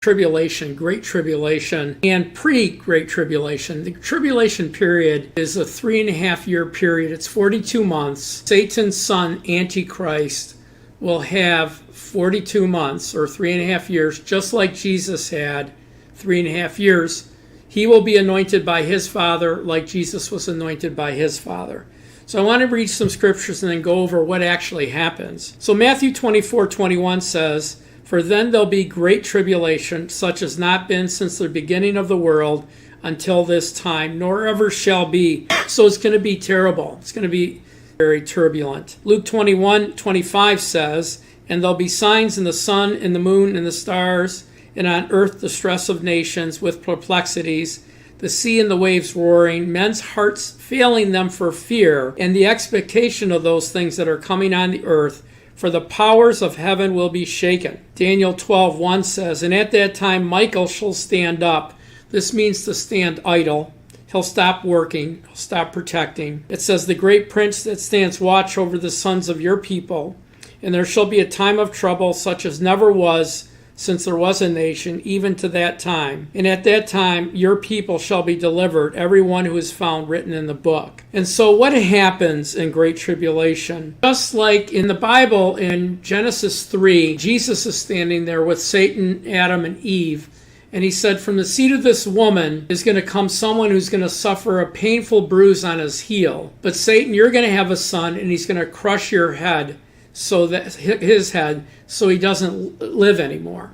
tribulation, great tribulation, and pre-great tribulation. The tribulation period is a 3.5-year period. It's 42 months. Satan's son, Antichrist, will have 42 months or 3.5 years, just like Jesus had 3.5 years. He will be anointed by his Father like Jesus was anointed by his Father. So I want to read some scriptures and then go over what actually happens. So Matthew 24:21 says, "For then there'll be great tribulation, such as not been since the beginning of the world until this time, nor ever shall be." So it's going to be terrible. It's going to be very turbulent. Luke 21:25 says, "And there'll be signs in the sun, in the moon, and the stars, and on earth the stress of nations with perplexities, the sea and the waves roaring, men's hearts failing them for fear, and the expectation of those things that are coming on the earth, for the powers of heaven will be shaken." Daniel 12:1 says, "And at that time Michael shall stand up." This means to stand idle. He'll stop working. He'll stop protecting. It says, "The great prince that stands watch over the sons of your people. And there shall be a time of trouble such as never was since there was a nation, even to that time. And at that time your people shall be delivered, every one who is found written in the book." And so what happens in Great Tribulation? Just like in the Bible in Genesis 3, Jesus is standing there with Satan, Adam, and Eve. And he said, "From the seed of this woman is going to come someone who's going to suffer a painful bruise on his heel. But Satan, you're going to have a son, and he's going to crush your head, so that his head, so he doesn't live anymore."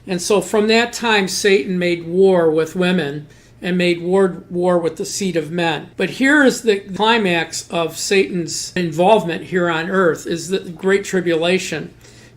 And so from that time, Satan made war with women and made war with the seed of men. But here is the climax of Satan's involvement here on earth, is the Great Tribulation.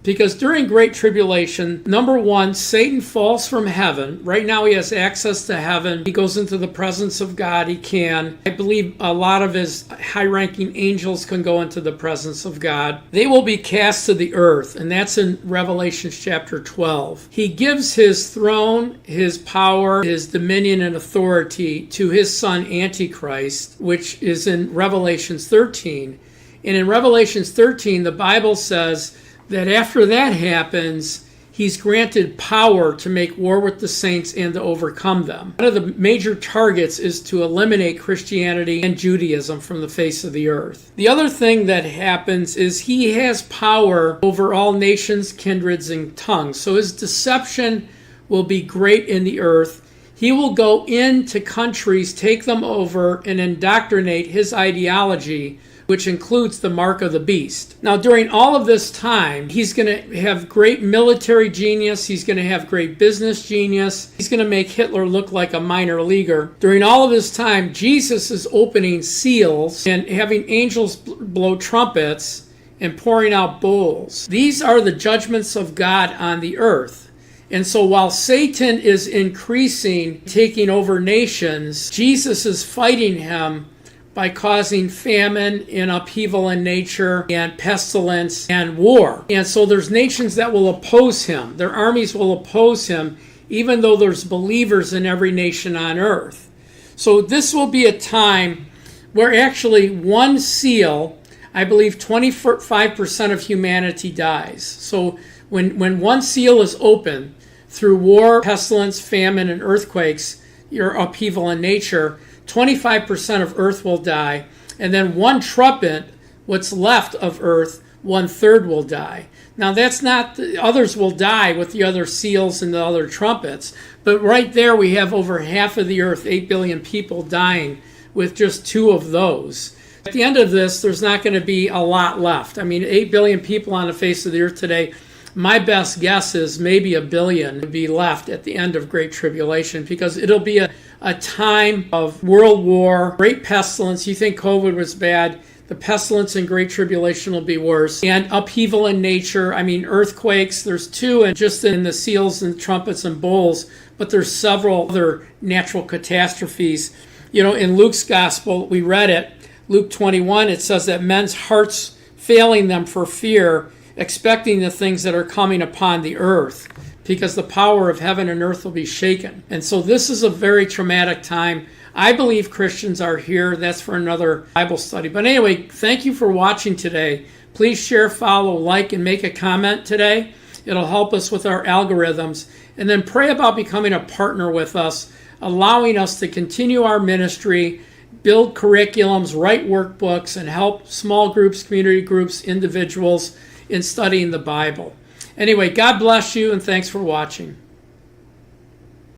Because during Great Tribulation, number one, Satan falls from heaven. Right now he has access to heaven. He goes into the presence of God. He can. I believe a lot of his high-ranking angels can go into the presence of God. They will be cast to the earth, and that's in Revelation chapter 12. He gives his throne, his power, his dominion and authority to his son Antichrist, which is in Revelation 13. And in Revelation 13, the Bible says that after that happens, he's granted power to make war with the saints and to overcome them. One of the major targets is to eliminate Christianity and Judaism from the face of the earth. The other thing that happens is he has power over all nations, kindreds, and tongues. So his deception will be great in the earth. He will go into countries, take them over, and indoctrinate his ideology, which includes the mark of the beast. Now, during all of this time, he's going to have great military genius. He's going to have great business genius. He's going to make Hitler look like a minor leaguer. During all of this time, Jesus is opening seals and having angels blow trumpets and pouring out bowls. These are the judgments of God on the earth. And so while Satan is increasing, taking over nations, Jesus is fighting him by causing famine and upheaval in nature and pestilence and war. And so there's nations that will oppose him. Their armies will oppose him, even though there's believers in every nation on earth. So this will be a time where actually one seal, I believe 25% of humanity dies. So when one seal is open through war, pestilence, famine, and earthquakes, your upheaval in nature, 25% of earth will die, and then one trumpet, what's left of earth, 1/3 will die. Now that's not, the others will die with the other seals and the other trumpets, but right there we have over half of the earth, 8 billion people dying with just 2 of those. At the end of this, there's not going to be a lot left. I mean, 8 billion people on the face of the earth today. My best guess is maybe 1 billion would be left at the end of Great Tribulation, because it'll be a time of world war, great pestilence. You think COVID was bad. The pestilence in Great Tribulation will be worse. And upheaval in nature. I mean, earthquakes. There's 2 and just in the seals and trumpets and bowls, but there's several other natural catastrophes. You know, in Luke's gospel, we read it, Luke 21, it says that men's hearts failing them for fear, expecting the things that are coming upon the earth, because the power of heaven and earth will be shaken. And so this is a very traumatic time. I believe Christians are here. That's for another Bible study. But anyway, thank you for watching today. Please share, follow, like, and make a comment today. It'll help us with our algorithms. And then pray about becoming a partner with us, allowing us to continue our ministry, build curriculums, write workbooks, and help small groups, community groups, individuals in studying the Bible. Anyway, God bless you, and thanks for watching.